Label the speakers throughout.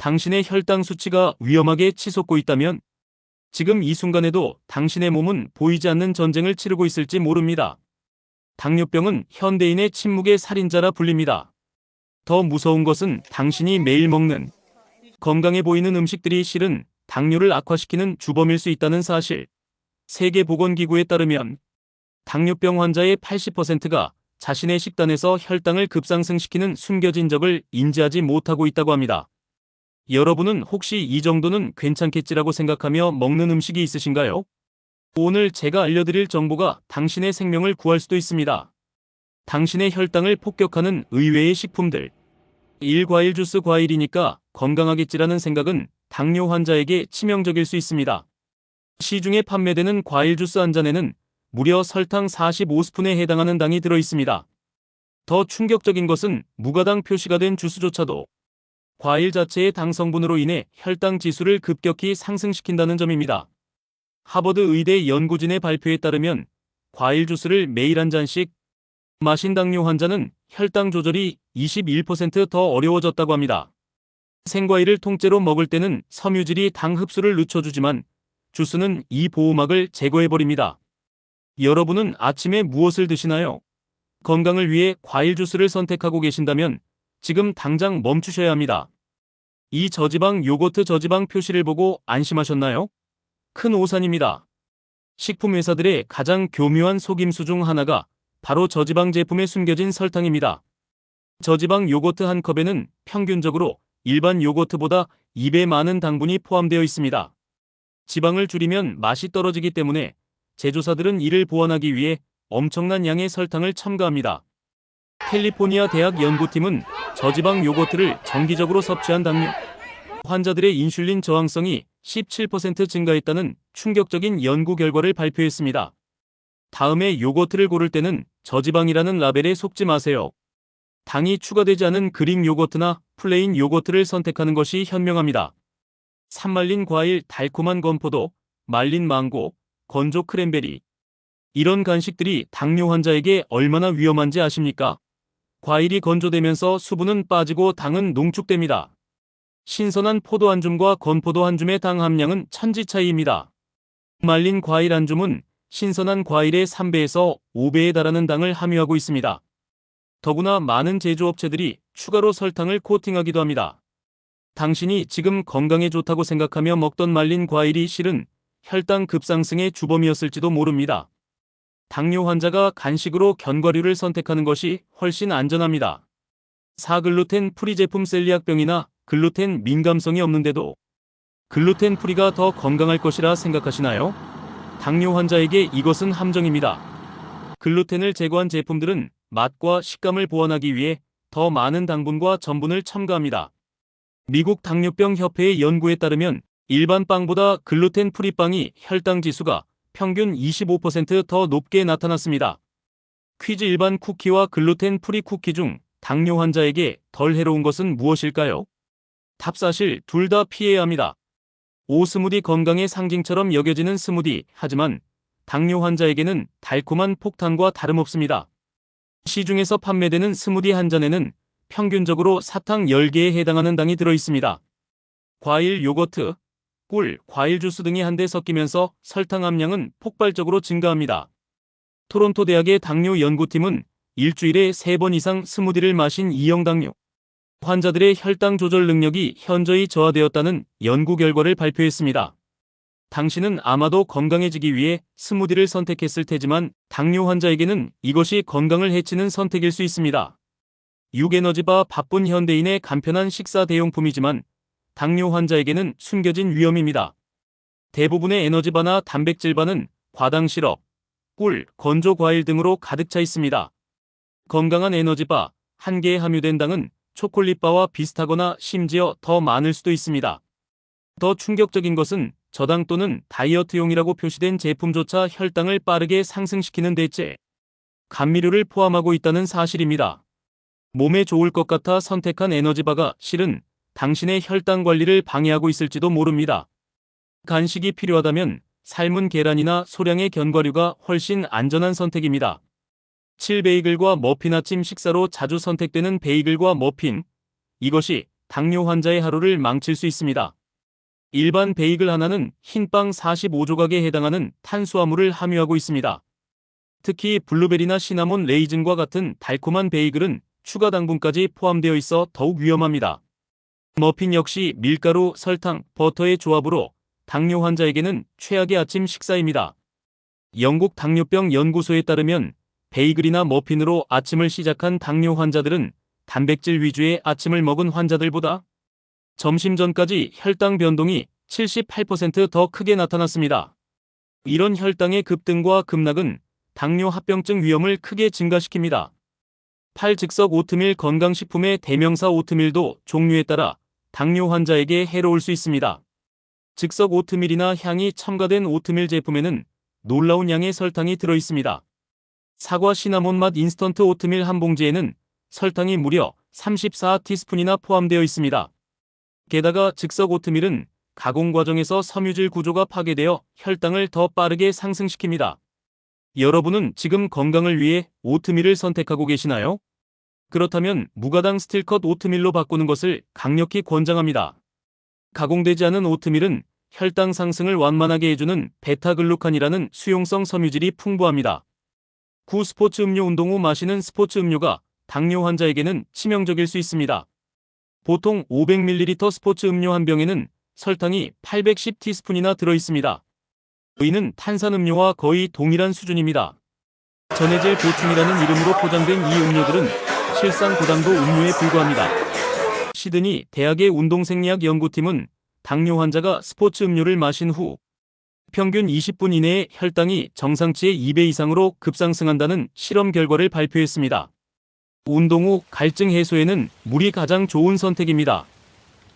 Speaker 1: 당신의 혈당 수치가 위험하게 치솟고 있다면 지금 이 순간에도 당신의 몸은 보이지 않는 전쟁을 치르고 있을지 모릅니다. 당뇨병은 현대인의 침묵의 살인자라 불립니다. 더 무서운 것은 당신이 매일 먹는 건강해 보이는 음식들이 실은 당뇨를 악화시키는 주범일 수 있다는 사실. 세계보건기구에 따르면 당뇨병 환자의 80%가 자신의 식단에서 혈당을 급상승시키는 숨겨진 적을 인지하지 못하고 있다고 합니다. 여러분은 혹시 이 정도는 괜찮겠지라고 생각하며 먹는 음식이 있으신가요? 오늘 제가 알려드릴 정보가 당신의 생명을 구할 수도 있습니다. 당신의 혈당을 폭격하는 의외의 식품들. 1. 과일 주스. 과일이니까 건강하겠지라는 생각은 당뇨 환자에게 치명적일 수 있습니다. 시중에 판매되는 과일 주스 한 잔에는 무려 설탕 45스푼에 해당하는 당이 들어있습니다. 더 충격적인 것은 무가당 표시가 된 주스조차도 과일 자체의 당 성분으로 인해 혈당 지수를 급격히 상승시킨다는 점입니다. 하버드 의대 연구진의 발표에 따르면 과일 주스를 매일 한 잔씩 마신 당뇨 환자는 혈당 조절이 21% 더 어려워졌다고 합니다. 생과일을 통째로 먹을 때는 섬유질이 당 흡수를 늦춰주지만 주스는 이 보호막을 제거해버립니다. 여러분은 아침에 무엇을 드시나요? 건강을 위해 과일 주스를 선택하고 계신다면 지금 당장 멈추셔야 합니다. 이 저지방 요거트 저지방 표시를 보고 안심하셨나요? 큰 오산입니다. 식품 회사들의 가장 교묘한 속임수 중 하나가 바로 저지방 제품에 숨겨진 설탕입니다. 저지방 요거트 한 컵에는 평균적으로 일반 요거트보다 2배 많은 당분이 포함되어 있습니다. 지방을 줄이면 맛이 떨어지기 때문에 제조사들은 이를 보완하기 위해 엄청난 양의 설탕을 첨가합니다. 캘리포니아 대학 연구팀은 저지방 요거트를 정기적으로 섭취한 당뇨 환자들의 인슐린 저항성이 17% 증가했다는 충격적인 연구 결과를 발표했습니다. 다음에 요거트를 고를 때는 저지방이라는 라벨에 속지 마세요. 당이 추가되지 않은 그릭 요거트나 플레인 요거트를 선택하는 것이 현명합니다. 산말린 과일, 달콤한 건포도, 말린 망고, 건조 크랜베리. 이런 간식들이 당뇨 환자에게 얼마나 위험한지 아십니까? 과일이 건조되면서 수분은 빠지고 당은 농축됩니다. 신선한 포도 한 줌과 건포도 한 줌의 당 함량은 천지 차이입니다. 말린 과일 한 줌은 신선한 과일의 3배에서 5배에 달하는 당을 함유하고 있습니다. 더구나 많은 제조업체들이 추가로 설탕을 코팅하기도 합니다. 당신이 지금 건강에 좋다고 생각하며 먹던 말린 과일이 실은 혈당 급상승의 주범이었을지도 모릅니다. 당뇨 환자가 간식으로 견과류를 선택하는 것이 훨씬 안전합니다. 4. 글루텐 프리 제품. 셀리악병이나 글루텐 민감성이 없는데도 글루텐 프리가 더 건강할 것이라 생각하시나요? 당뇨 환자에게 이것은 함정입니다. 글루텐을 제거한 제품들은 맛과 식감을 보완하기 위해 더 많은 당분과 전분을 첨가합니다. 미국 당뇨병 협회의 연구에 따르면 일반 빵보다 글루텐 프리 빵이 혈당 지수가 평균 25% 높게 나타났습니다. 퀴즈. 일반 쿠키와 글루텐 프리 쿠키 중 당뇨 환자에게 덜 해로운 것은 무엇일까요? 답. 사실 둘 다 피해야 합니다. 스무디. 건강의 상징처럼 여겨지는 스무디. 하지만 당뇨 환자에게는 달콤한 폭탄과 다름없습니다. 시중에서 판매되는 스무디 한 잔에는 평균적으로 사탕 10개에 해당하는 당이 들어있습니다. 과일, 요거트, 꿀, 과일 주스 등이 한데 섞이면서 설탕 함량은 폭발적으로 증가합니다. 토론토 대학의 당뇨 연구팀은 일주일에 3번 이상 스무디를 마신 2형 당뇨 환자들의 혈당 조절 능력이 현저히 저하되었다는 연구 결과를 발표했습니다. 당신은 아마도 건강해지기 위해 스무디를 선택했을 테지만 당뇨 환자에게는 이것이 건강을 해치는 선택일 수 있습니다. 6. 에너지바. 바쁜 현대인의 간편한 식사 대용품이지만 당뇨 환자에게는 숨겨진 위험입니다. 대부분의 에너지바나 단백질바는 과당 시럽, 꿀, 건조 과일 등으로 가득 차 있습니다. 건강한 에너지바 한 개에 함유된 당은 초콜릿바와 비슷하거나 심지어 더 많을 수도 있습니다. 더 충격적인 것은 저당 또는 다이어트용이라고 표시된 제품조차 혈당을 빠르게 상승시키는 대체 감미료를 포함하고 있다는 사실입니다. 몸에 좋을 것 같아 선택한 에너지바가 실은 당신의 혈당 관리를 방해하고 있을지도 모릅니다. 간식이 필요하다면 삶은 계란이나 소량의 견과류가 훨씬 안전한 선택입니다. 7. 베이글과 머핀. 아침 식사로 자주 선택되는 베이글과 머핀. 이것이 당뇨 환자의 하루를 망칠 수 있습니다. 일반 베이글 하나는 흰빵 45조각에 해당하는 탄수화물을 함유하고 있습니다. 특히 블루베리나 시나몬 레이즌과 같은 달콤한 베이글은 추가 당분까지 포함되어 있어 더욱 위험합니다. 머핀 역시 밀가루, 설탕, 버터의 조합으로 당뇨 환자에게는 최악의 아침 식사입니다. 영국 당뇨병 연구소에 따르면 베이글이나 머핀으로 아침을 시작한 당뇨 환자들은 단백질 위주의 아침을 먹은 환자들보다 점심 전까지 혈당 변동이 78% 더 크게 나타났습니다. 이런 혈당의 급등과 급락은 당뇨 합병증 위험을 크게 증가시킵니다. 8. 즉석 오트밀 건강식품의 대명사 오트밀도 종류에 따라 당뇨 환자에게 해로울 수 있습니다. 즉석 오트밀이나 향이 첨가된 오트밀 제품에는 놀라운 양의 설탕이 들어있습니다. 사과 시나몬 맛 인스턴트 오트밀 한 봉지에는 설탕이 무려 34티스푼이나 포함되어 있습니다. 게다가 즉석 오트밀은 가공 과정에서 섬유질 구조가 파괴되어 혈당을 더 빠르게 상승시킵니다. 여러분은 지금 건강을 위해 오트밀을 선택하고 계시나요? 그렇다면 무가당 스틸컷 오트밀로 바꾸는 것을 강력히 권장합니다. 가공되지 않은 오트밀은 혈당 상승을 완만하게 해주는 베타글루칸이라는 수용성 섬유질이 풍부합니다. 9. 스포츠 음료 운동 후 마시는 스포츠 음료가 당뇨 환자에게는 치명적일 수 있습니다. 보통 500ml 스포츠 음료 한 병에는 설탕이 810티스푼이나 들어있습니다. 이는 탄산음료와 거의 동일한 수준입니다. 전해질 보충이라는 이름으로 포장된 이 음료들은 실상 고당도 음료에 불과합니다. 시드니 대학의 운동생리학 연구팀은 당뇨 환자가 스포츠 음료를 마신 후 평균 20분 이내에 혈당이 정상치의 2배 이상으로 급상승한다는 실험 결과를 발표했습니다. 운동 후 갈증 해소에는 물이 가장 좋은 선택입니다.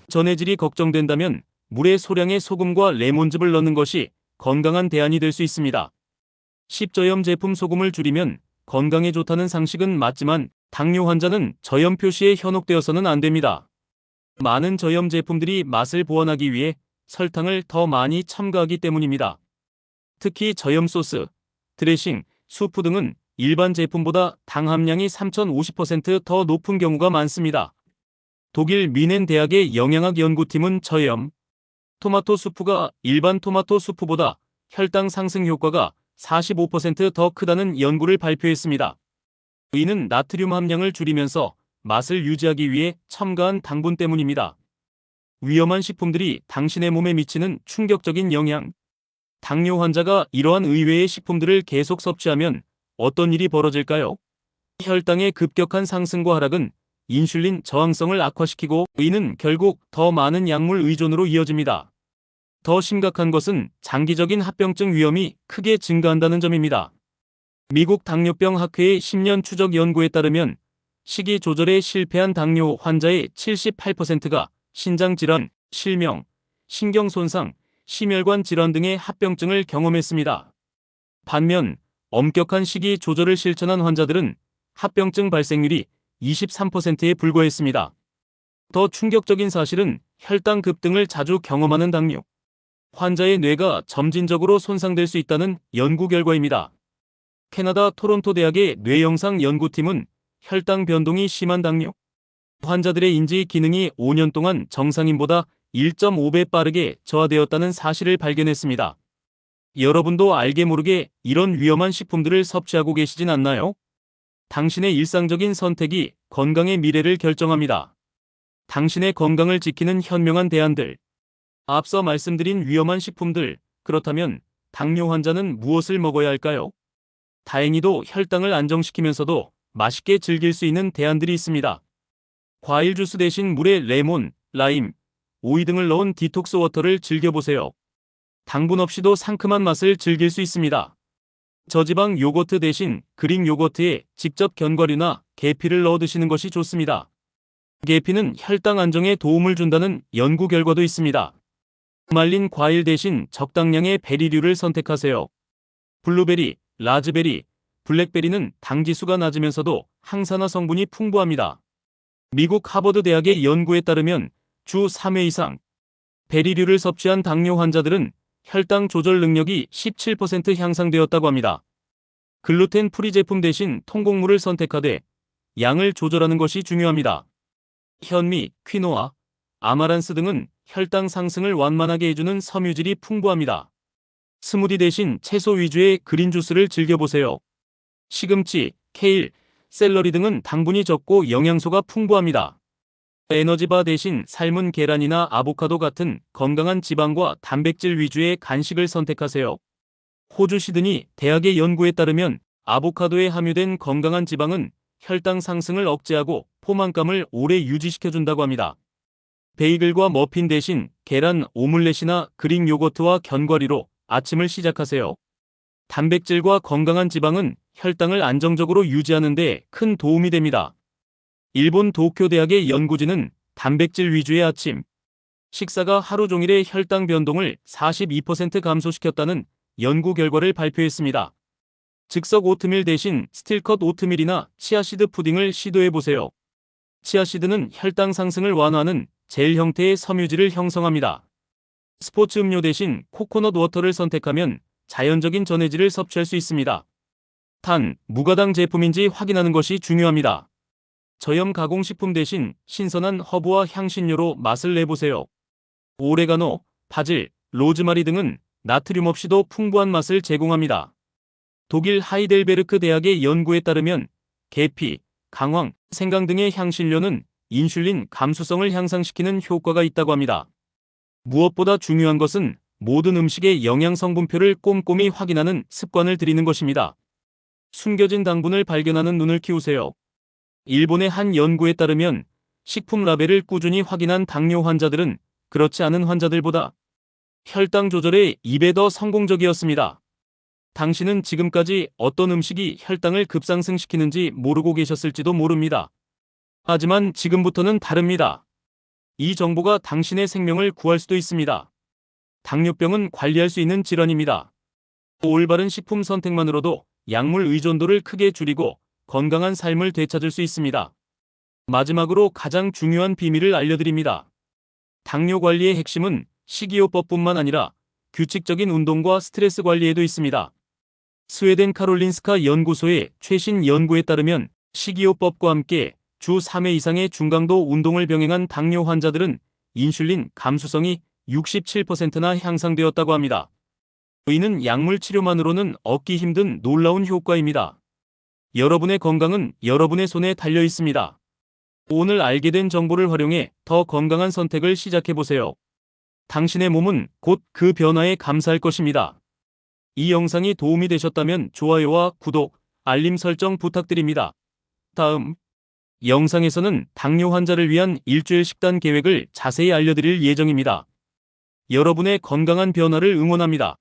Speaker 1: 전해질이 걱정된다면 물에 소량의 소금과 레몬즙을 넣는 것이 건강한 대안이 될 수 있습니다. 10. 저염 제품 소금을 줄이면 건강에 좋다는 상식은 맞지만 당뇨 환자는 저염 표시에 현혹되어서는 안 됩니다. 많은 저염 제품들이 맛을 보완하기 위해 설탕을 더 많이 첨가하기 때문입니다. 특히 저염 소스, 드레싱, 수프 등은 일반 제품보다 당 함량이 3050%더 높은 경우가 많습니다. 독일 미넨 대학의 영양학 연구팀은 저염 토마토 수프가 일반 토마토 수프보다 혈당 상승 효과가 45%더 크다는 연구를 발표했습니다. 이는 나트륨 함량을 줄이면서 맛을 유지하기 위해 첨가한 당분 때문입니다. 위험한 식품들이 당신의 몸에 미치는 충격적인 영향. 당뇨 환자가 이러한 의외의 식품들을 계속 섭취하면 어떤 일이 벌어질까요? 혈당의 급격한 상승과 하락은 인슐린 저항성을 악화시키고 이는 결국 더 많은 약물 의존으로 이어집니다. 더 심각한 것은 장기적인 합병증 위험이 크게 증가한다는 점입니다. 미국 당뇨병 학회의 10년 추적 연구에 따르면 식이 조절에 실패한 당뇨 환자의 78%가 신장질환, 실명, 신경손상, 심혈관 질환 등의 합병증을 경험했습니다. 반면 엄격한 식이 조절을 실천한 환자들은 합병증 발생률이 23%에 불과했습니다. 더 충격적인 사실은 혈당 급등을 자주 경험하는 당뇨 환자의 뇌가 점진적으로 손상될 수 있다는 연구 결과입니다. 캐나다 토론토 대학의 뇌영상 연구팀은 혈당 변동이 심한 당뇨 환자들의 인지 기능이 5년 동안 정상인보다 1.5배 빠르게 저하되었다는 사실을 발견했습니다. 여러분도 알게 모르게 이런 위험한 식품들을 섭취하고 계시진 않나요? 당신의 일상적인 선택이 건강의 미래를 결정합니다. 당신의 건강을 지키는 현명한 대안들. 앞서 말씀드린 위험한 식품들, 그렇다면 당뇨 환자는 무엇을 먹어야 할까요? 다행히도 혈당을 안정시키면서도 맛있게 즐길 수 있는 대안들이 있습니다. 과일 주스 대신 물에 레몬, 라임, 오이 등을 넣은 디톡스 워터를 즐겨보세요. 당분 없이도 상큼한 맛을 즐길 수 있습니다. 저지방 요거트 대신 그릭 요거트에 직접 견과류나 계피를 넣어 드시는 것이 좋습니다. 계피는 혈당 안정에 도움을 준다는 연구 결과도 있습니다. 말린 과일 대신 적당량의 베리류를 선택하세요. 블루베리, 라즈베리, 블랙베리는 당지수가 낮으면서도 항산화 성분이 풍부합니다. 미국 하버드 대학의 연구에 따르면 주 3회 이상 베리류를 섭취한 당뇨 환자들은 혈당 조절 능력이 17% 향상되었다고 합니다. 글루텐 프리 제품 대신 통곡물을 선택하되 양을 조절하는 것이 중요합니다. 현미, 퀴노아, 아마란스 등은 혈당 상승을 완만하게 해주는 섬유질이 풍부합니다. 스무디 대신 채소 위주의 그린 주스를 즐겨보세요. 시금치, 케일, 샐러리 등은 당분이 적고 영양소가 풍부합니다. 에너지바 대신 삶은 계란이나 아보카도 같은 건강한 지방과 단백질 위주의 간식을 선택하세요. 호주 시드니 대학의 연구에 따르면 아보카도에 함유된 건강한 지방은 혈당 상승을 억제하고 포만감을 오래 유지시켜준다고 합니다. 베이글과 머핀 대신 계란, 오믈렛이나 그릭 요거트와 견과류로 아침을 시작하세요. 단백질과 건강한 지방은 혈당을 안정적으로 유지하는 데 큰 도움이 됩니다. 일본 도쿄 대학의 연구진은 단백질 위주의 아침 식사가 하루 종일의 혈당 변동을 42% 감소시켰다는 연구 결과를 발표했습니다. 즉석 오트밀 대신 스틸컷 오트밀이나 치아시드 푸딩을 시도해보세요. 치아시드는 혈당 상승을 완화하는 젤 형태의 섬유질을 형성합니다. 스포츠 음료 대신 코코넛 워터를 선택하면 자연적인 전해질을 섭취할 수 있습니다. 단, 무가당 제품인지 확인하는 것이 중요합니다. 저염 가공식품 대신 신선한 허브와 향신료로 맛을 내보세요. 오레가노, 바질, 로즈마리 등은 나트륨 없이도 풍부한 맛을 제공합니다. 독일 하이델베르크 대학의 연구에 따르면 계피, 강황, 생강 등의 향신료는 인슐린 감수성을 향상시키는 효과가 있다고 합니다. 무엇보다 중요한 것은 모든 음식의 영양 성분표를 꼼꼼히 확인하는 습관을 들이는 것입니다. 숨겨진 당분을 발견하는 눈을 키우세요. 일본의 한 연구에 따르면 식품 라벨을 꾸준히 확인한 당뇨 환자들은 그렇지 않은 환자들보다 혈당 조절에 2배 더 성공적이었습니다. 당신은 지금까지 어떤 음식이 혈당을 급상승시키는지 모르고 계셨을지도 모릅니다. 하지만 지금부터는 다릅니다. 이 정보가 당신의 생명을 구할 수도 있습니다. 당뇨병은 관리할 수 있는 질환입니다. 올바른 식품 선택만으로도 약물 의존도를 크게 줄이고 건강한 삶을 되찾을 수 있습니다. 마지막으로 가장 중요한 비밀을 알려드립니다. 당뇨 관리의 핵심은 식이요법뿐만 아니라 규칙적인 운동과 스트레스 관리에도 있습니다. 스웨덴 카롤린스카 연구소의 최신 연구에 따르면 식이요법과 함께 주 3회 이상의 중강도 운동을 병행한 당뇨 환자들은 인슐린 감수성이 67%나 향상되었다고 합니다. 이는 약물 치료만으로는 얻기 힘든 놀라운 효과입니다. 여러분의 건강은 여러분의 손에 달려 있습니다. 오늘 알게 된 정보를 활용해 더 건강한 선택을 시작해보세요. 당신의 몸은 곧 그 변화에 감사할 것입니다. 이 영상이 도움이 되셨다면 좋아요와 구독, 알림 설정 부탁드립니다. 다음 영상에서는 당뇨 환자를 위한 일주일 식단 계획을 자세히 알려드릴 예정입니다. 여러분의 건강한 변화를 응원합니다.